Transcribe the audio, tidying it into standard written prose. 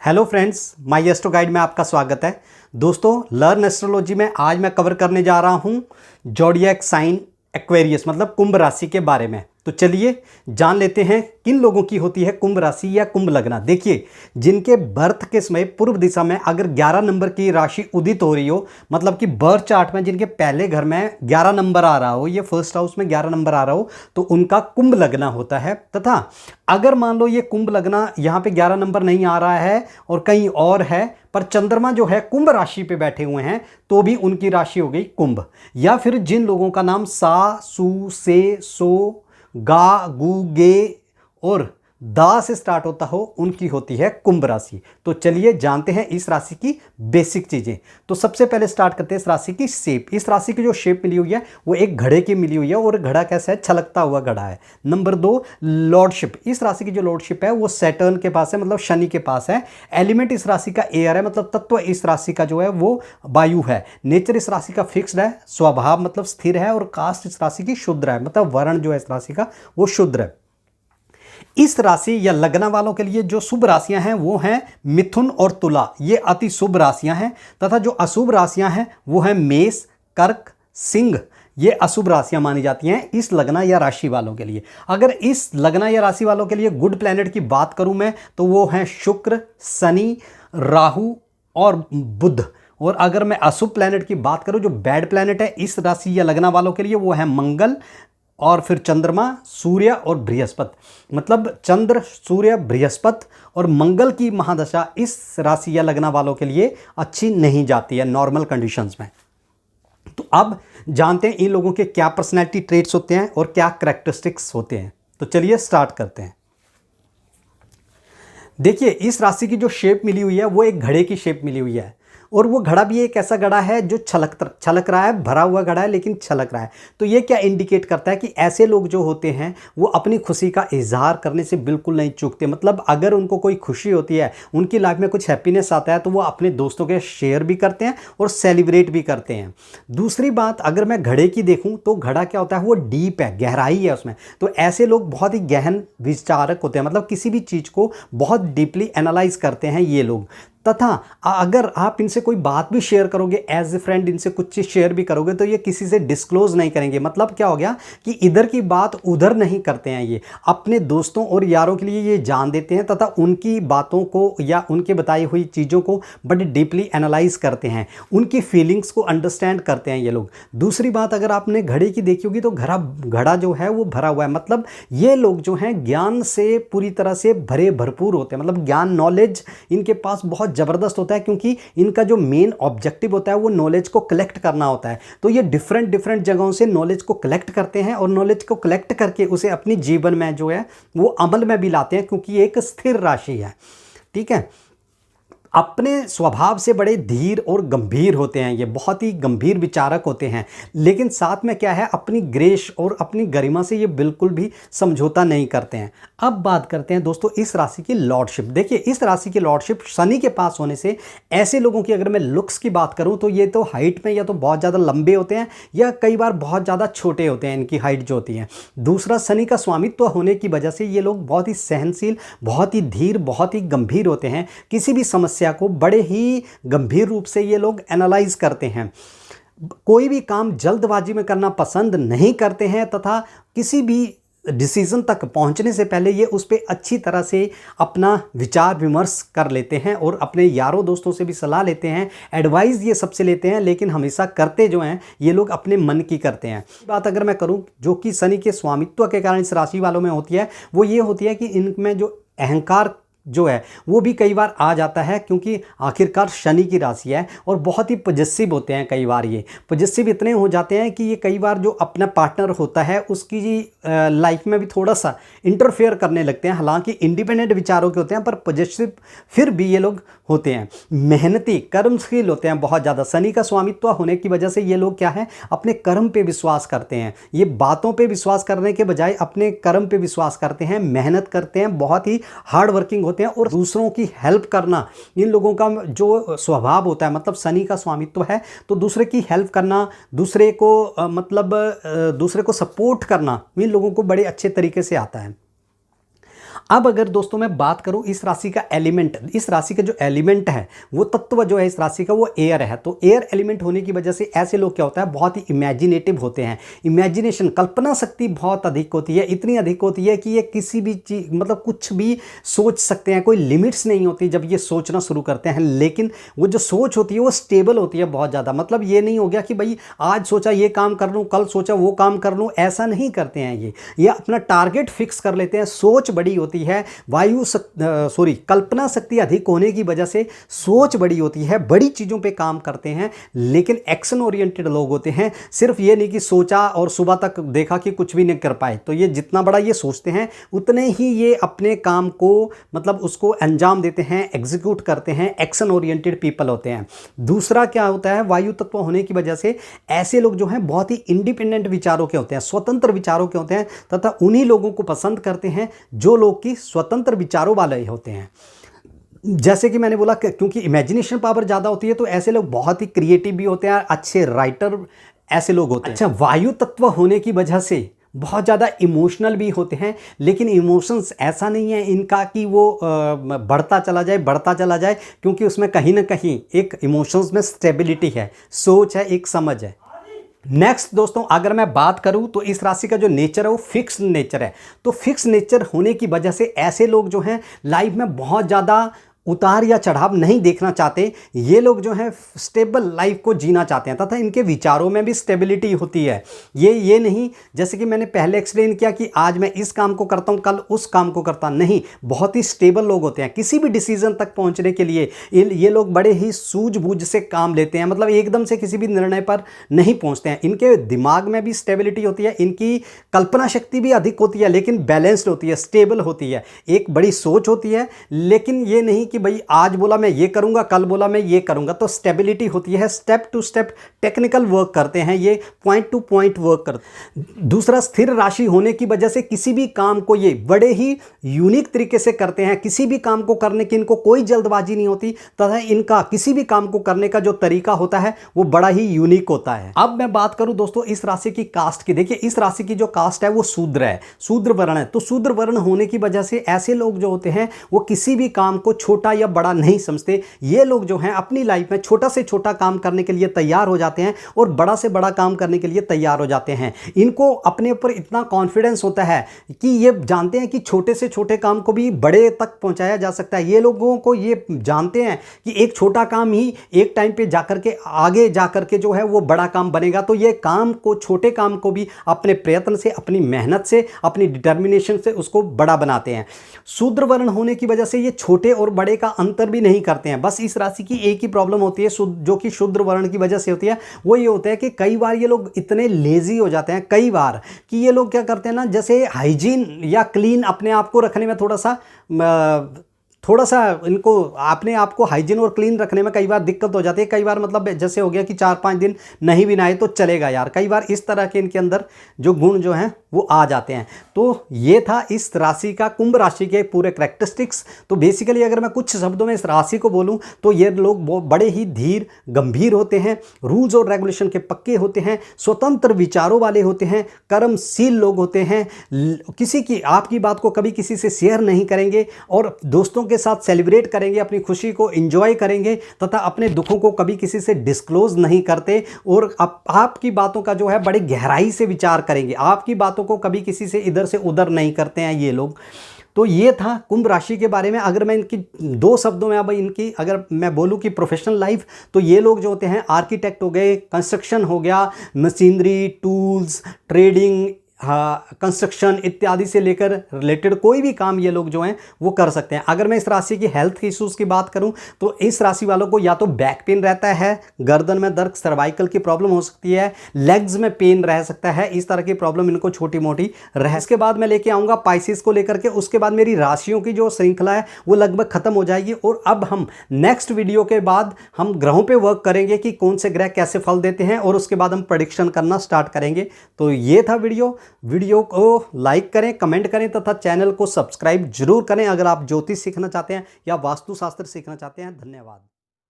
Hello friends, my astro guide में आपका स्वागत है। दोस्तों, लर्न एस्ट्रोलॉजी में आज मैं कवर करने जा रहा हूं ज़ोडिएक साइन एक्वेरियस मतलब कुंभ राशि के बारे में। तो चलिए जान लेते हैं किन लोगों की होती है कुंभ राशि या कुंभ लग्न। देखिए, जिनके बर्थ के समय पूर्व दिशा में अगर 11 नंबर की राशि उदित हो रही हो, मतलब कि बर्थ चार्ट में जिनके पहले घर में 11 नंबर आ रहा हो, ये फर्स्ट हाउस में 11 नंबर आ रहा हो, तो उनका कुंभ लग्न होता है। तथा अगर मान लो ये कुंभ लग्न यहाँ पे 11 नंबर नहीं आ रहा है और कहीं और है, पर चंद्रमा जो है कुंभ राशि पे बैठे हुए हैं, तो भी उनकी राशि हो गई कुंभ। या फिर जिन लोगों का नाम सा, सू, से, सो, गा, गु, गे और दा से स्टार्ट होता हो, उनकी होती है कुंभ राशि। तो चलिए जानते हैं इस राशि की बेसिक चीजें। तो सबसे पहले स्टार्ट करते हैं इस राशि की शेप। इस राशि की जो शेप मिली हुई है वो एक घड़े की मिली हुई है, और घड़ा कैसा है? छलकता हुआ घड़ा है। Number 2, lordship. इस राशि की जो लॉर्डशिप है वो सैटर्न के पास है, मतलब शनि के पास है। एलिमेंट इस राशि का एयर है, मतलब तत्व इस राशि का जो है वो वायु है। नेचर इस राशि का फिक्स्ड है, स्वभाव मतलब स्थिर है। और कास्ट इस राशि की शूद्र है, मतलब वर्ण जो है इस राशि का वो शूद्र है। इस राशि या लग्न वालों के लिए जो शुभ राशियां हैं वो हैं मिथुन और तुला, ये अति शुभ राशियां हैं। तथा जो अशुभ राशियां हैं वो हैं मेष, कर्क, सिंह, ये अशुभ राशियां मानी जाती हैं इस लग्न या राशि वालों के लिए। अगर इस लग्न या राशि वालों के लिए गुड प्लैनेट की बात करूं मैं, तो वो हैं शुक्र, शनि, राहु और बुध। और अगर मैं अशुभ प्लैनेट की बात करूं, जो बैड प्लैनेट है इस राशि या लग्न वालों के लिए, वो है मंगल और फिर चंद्रमा, सूर्य और बृहस्पति। मतलब चंद्र, सूर्य, बृहस्पति और मंगल की महादशा इस राशि या लग्न वालों के लिए अच्छी नहीं जाती है नॉर्मल कंडीशंस में। तो अब जानते हैं इन लोगों के क्या पर्सनैलिटी ट्रेट्स होते हैं और क्या कैरेक्टरिस्टिक्स होते हैं। तो चलिए स्टार्ट करते हैं। देखिए, इस राशि की जो शेप मिली हुई है वो एक घड़े की शेप मिली हुई है, और वो घड़ा भी एक ऐसा घड़ा है जो छलक रहा है, भरा हुआ घड़ा है लेकिन छलक रहा है। तो ये क्या इंडिकेट करता है कि ऐसे लोग जो होते हैं वो अपनी खुशी का इजहार करने से बिल्कुल नहीं चूकते। मतलब अगर उनको कोई खुशी होती है, उनकी लाइफ में कुछ हैप्पीनेस आता है, तो वो अपने दोस्तों के शेयर भी करते हैं और सेलिब्रेट भी करते हैं। दूसरी बात, अगर मैं घड़े की देखूं तो घड़ा क्या होता है? वो डीप है, गहराई है उसमें। तो ऐसे लोग बहुत ही गहन विचारक होते हैं, मतलब किसी भी चीज़ को बहुत डीपली एनालाइज करते हैं ये लोग। तथा अगर आप इनसे कोई बात भी शेयर करोगे, एज ए फ्रेंड इनसे कुछ चीज़ शेयर भी करोगे, तो ये किसी से डिस्क्लोज नहीं करेंगे। मतलब क्या हो गया कि इधर की बात उधर नहीं करते हैं, ये अपने दोस्तों और यारों के लिए ये जान देते हैं, तथा उनकी बातों को या उनके बताई हुई चीज़ों को बड़े डीपली एनालाइज करते हैं, उनकी फीलिंग्स को अंडरस्टैंड करते हैं ये लोग। दूसरी बात, अगर आपने घड़े की देखी होगी तो घड़ा जो है वो भरा हुआ है। मतलब ये लोग जो हैं ज्ञान से पूरी तरह से भरपूर होते हैं, मतलब ज्ञान, नॉलेज इनके पास बहुत जबरदस्त होता है, क्योंकि इनका जो मेन ऑब्जेक्टिव होता है वो नॉलेज को कलेक्ट करना होता है। तो ये डिफरेंट जगहों से नॉलेज को कलेक्ट करते हैं, और नॉलेज को कलेक्ट करके उसे अपनी जीवन में जो है वो अमल में भी लाते हैं, क्योंकि ये एक स्थिर राशि है। ठीक है। अपने स्वभाव से बड़े धीर और गंभीर होते हैं, ये बहुत ही गंभीर विचारक होते हैं। लेकिन साथ में क्या है, अपनी ग्रेस और अपनी गरिमा से ये बिल्कुल भी समझौता नहीं करते हैं। अब बात करते हैं दोस्तों इस राशि की लॉर्डशिप। देखिए, इस राशि की लॉर्डशिप शनि के पास होने से ऐसे लोगों की अगर मैं लुक्स की बात करूं, तो ये तो हाइट में या तो बहुत ज़्यादा लंबे होते हैं, या कई बार बहुत ज़्यादा छोटे होते हैं, इनकी हाइट जो होती है। दूसरा, शनि का स्वामित्व होने की वजह से ये लोग बहुत ही सहनशील, बहुत ही धीर, बहुत ही गंभीर होते हैं। किसी भी समस्या को बड़े ही गंभीर रूप से ये लोग एनालाइज करते हैं। कोई भी काम जल्दबाजी में करना पसंद नहीं करते हैं, तथा किसी भी डिसीजन तक पहुंचने से पहले ये उस पर अच्छी तरह से अपना विचार विमर्श कर लेते हैं, और अपने यारों दोस्तों से भी सलाह लेते हैं, एडवाइस ये सबसे लेते हैं, लेकिन हमेशा करते जो हैं ये लोग अपने मन की करते हैं। बात अगर मैं करूं जो कि शनि के स्वामित्व के कारण इस राशि वालों में होती है, वो ये होती है कि इनमें जो अहंकार जो है वो भी कई बार आ जाता है, क्योंकि आखिरकार शनि की राशि है, और बहुत ही पॉजिटिव होते हैं। कई बार ये पॉजिटिव इतने हो जाते हैं कि ये कई बार जो अपना पार्टनर होता है उसकी लाइफ में भी थोड़ा सा इंटरफेयर करने लगते हैं। हालांकि इंडिपेंडेंट विचारों के होते हैं, पर पॉजिटिव फिर भी ये लोग होते हैं। मेहनती, कर्मशील होते हैं बहुत ज़्यादा। शनि का स्वामित्व होने की वजह से ये लोग क्या है, अपने कर्म पे विश्वास करते हैं। ये बातों पे विश्वास करने के बजाय अपने कर्म पे विश्वास करते हैं, मेहनत करते हैं, बहुत ही हार्ड वर्किंग होते हैं, और दूसरों की हेल्प करना इन लोगों का जो स्वभाव होता है। मतलब शनि का स्वामित्व है तो दूसरे की हेल्प करना, दूसरे को सपोर्ट करना इन लोगों को बड़े अच्छे तरीके से आता है। अब अगर दोस्तों मैं बात करूं इस राशि का एलिमेंट, इस राशि का जो एलिमेंट है वो तत्व जो है इस राशि का वो एयर है। तो एयर एलिमेंट होने की वजह से ऐसे लोग क्या होता है, बहुत ही इमेजिनेटिव होते हैं। इमेजिनेशन, कल्पना शक्ति बहुत अधिक होती है, इतनी अधिक होती है कि ये किसी भी चीज मतलब कुछ भी सोच सकते हैं, कोई लिमिट्स नहीं होती जब ये सोचना शुरू करते हैं। लेकिन वो जो सोच होती है वो स्टेबल होती है बहुत ज़्यादा। मतलब ये नहीं हो गया कि भाई आज सोचा ये काम कर लूँ, कल सोचा वो काम कर लूँ, ऐसा नहीं करते हैं ये अपना टारगेट फिक्स कर लेते हैं। सोच बड़ी होती है, कल्पना शक्ति अधिक होने की वजह से सोच बड़ी होती है, बड़ी चीज़ों पे काम करते हैं। लेकिन एक्शन ओरिएंटेड लोग होते हैं, सिर्फ ये नहीं कि सोचा और सुबह तक देखा कि कुछ भी नहीं कर पाए। तो ये जितना बड़ा ये सोचते हैं उतने ही ये अपने काम को मतलब उसको अंजाम देते हैं, एग्जीक्यूट करते हैं। एक्शन ओरिएंटेड पीपल होते हैं। दूसरा क्या होता है, वायु तत्व होने की वजह से ऐसे लोग जो हैं बहुत ही इंडिपेंडेंट विचारों के होते हैं, स्वतंत्र विचारों के होते हैं, तथा उन्हीं लोगों को पसंद करते हैं जो लोग की स्वतंत्र विचारों वाले होते हैं। जैसे कि मैंने बोला क्योंकि इमेजिनेशन पावर ज़्यादा होती है तो ऐसे लोग बहुत ही क्रिएटिव भी होते हैं, अच्छे राइटर ऐसे लोग होते हैं। अच्छा, वायु तत्व होने की वजह से बहुत ज़्यादा इमोशनल भी होते हैं, लेकिन इमोशंस ऐसा नहीं है इनका कि वो बढ़ता चला जाए, क्योंकि उसमें कहीं ना कहीं एक इमोशंस में स्टेबिलिटी है, सोच है, एक समझ है। नेक्स्ट दोस्तों, अगर मैं बात करूं तो इस राशि का जो नेचर है वो फिक्स नेचर है। तो फिक्स नेचर होने की वजह से ऐसे लोग जो हैं लाइफ में बहुत ज़्यादा उतार या चढ़ाव नहीं देखना चाहते। ये लोग जो हैं स्टेबल लाइफ को जीना चाहते हैं, तथा इनके विचारों में भी स्टेबिलिटी होती है। ये नहीं जैसे कि मैंने पहले एक्सप्लेन किया कि आज मैं इस काम को करता हूं, कल उस काम को करता नहीं। बहुत ही स्टेबल लोग होते हैं। किसी भी डिसीजन तक पहुंचने के लिए ये लोग बड़े ही सूझबूझ से काम लेते हैं, मतलब एकदम से किसी भी निर्णय पर नहीं पहुंचते हैं। इनके दिमाग में भी स्टेबिलिटी होती है, इनकी कल्पना शक्ति भी अधिक होती है, लेकिन बैलेंस्ड होती है, स्टेबल होती है। एक बड़ी सोच होती है, लेकिन ये नहीं कि भाई आज बोला मैं ये करूंगा, कल बोला मैं ये करूंगा। तो स्टेबिलिटी होती है, step to step technical work करते हैं, ये पॉइंट टू पॉइंट वर्क करते हैं। दूसरा, स्थिर राशि होने की वजह से किसी भी काम को ये बड़े ही यूनिक तरीके से करते हैं। किसी भी काम को करने की इनको कोई जल्दबाजी नहीं होती, तथा इनका किसी भी काम को करने का जो तरीका होता है वो बड़ा ही यूनिक होता है। अब मैं बात करूं दोस्तों इस राशि की कास्ट की। देखिए, इस राशि की जो कास्ट है वो शूद्र है, शूद्र वर्ण है। तो शूद्र वर्ण होने की वजह से ऐसे लोग जो होते हैं वो किसी भी काम को छोटा या बड़ा नहीं समझते। ये लोग जो हैं अपनी लाइफ में छोटा से छोटा काम करने के लिए तैयार हो जाते हैं और बड़ा से बड़ा काम करने के लिए तैयार हो जाते हैं। इनको अपने ऊपर इतना कॉन्फिडेंस होता है कि ये जानते हैं कि छोटे से छोटे काम को भी बड़े तक पहुंचाया जा सकता है। ये लोगों को ये जानते हैं कि एक छोटा काम ही एक टाइम पे जाकर के आगे जाकर के जो है वो बड़ा काम बनेगा। तो ये काम को, छोटे काम को भी अपने प्रयत्न से, अपनी मेहनत से, अपनी डिटर्मिनेशन से उसको बड़ा बनाते हैं। शूद्र वर्ण होने की वजह से ये छोटे और बड़े का अंतर भी नहीं करते हैं। बस इस राशि की एक ही प्रॉब्लम होती है जो कि शूद्र वर्ण की वजह से होती है, वो ये होता है कि कई बार ये लोग इतने लेजी हो जाते हैं कई बार कि ये लोग क्या करते हैं ना, जैसे हाइजीन या क्लीन अपने आप को रखने में थोड़ा सा इनको अपने आप को हाइजीन और क्लीन रखने में कई बार दिक्कत हो जाती है। कई बार मतलब जैसे हो गया कि 4-5 दिन नहीं भी नहाए तो चलेगा यार, कई बार इस तरह के इनके अंदर जो गुण जो हैं वो आ जाते हैं। तो ये था इस राशि का, कुंभ राशि के पूरे कैरेक्टरिस्टिक्स। तो बेसिकली अगर मैं कुछ शब्दों में इस राशि को बोलूं तो ये लोग बड़े ही धीर गंभीर होते हैं, रूल्स और रेगुलेशन के पक्के होते हैं, स्वतंत्र विचारों वाले होते हैं, कर्मशील लोग होते हैं, किसी की आपकी बात को कभी किसी से शेयर नहीं करेंगे और दोस्तों के साथ सेलिब्रेट करेंगे, अपनी खुशी को एंजॉय करेंगे, तथा अपने दुखों को कभी किसी से डिस्क्लोज नहीं करते और आपकी बातों का जो है बड़ी गहराई से विचार करेंगे, आपकी बातों को कभी किसी से इधर से उधर नहीं करते हैं ये लोग। तो ये था कुंभ राशि के बारे में। अगर मैं इनकी 2 शब्दों में अब इनकी अगर मैं बोलूं कि प्रोफेशनल लाइफ, तो ये लोग जो होते हैं आर्किटेक्ट हो गए, कंस्ट्रक्शन हो गया, मशीनरी, टूल्स, ट्रेडिंग, कंस्ट्रक्शन इत्यादि से लेकर रिलेटेड कोई भी काम ये लोग जो हैं वो कर सकते हैं। अगर मैं इस राशि की हेल्थ इश्यूज़ की बात करूं तो इस राशि वालों को या तो बैक पेन रहता है, गर्दन में दर्द, सर्वाइकल की प्रॉब्लम हो सकती है, लेग्स में पेन रह सकता है, इस तरह की प्रॉब्लम इनको छोटी मोटी रह। इसके बाद मैं लेके आऊँगा पाइसिस को लेकर के। उसके बाद मेरी राशियों की जो श्रृंखला है वो लगभग खत्म हो जाएगी और अब हम नेक्स्ट वीडियो के बाद हम ग्रहों पर वर्क करेंगे कि कौन से ग्रह कैसे फल देते हैं और उसके बाद हम प्रेडिक्शन करना स्टार्ट करेंगे। तो ये था वीडियो को लाइक करें, कमेंट करें तथा चैनल को सब्सक्राइब जरूर करें अगर आप ज्योतिष सीखना चाहते हैं या वास्तुशास्त्र सीखना चाहते हैं। धन्यवाद।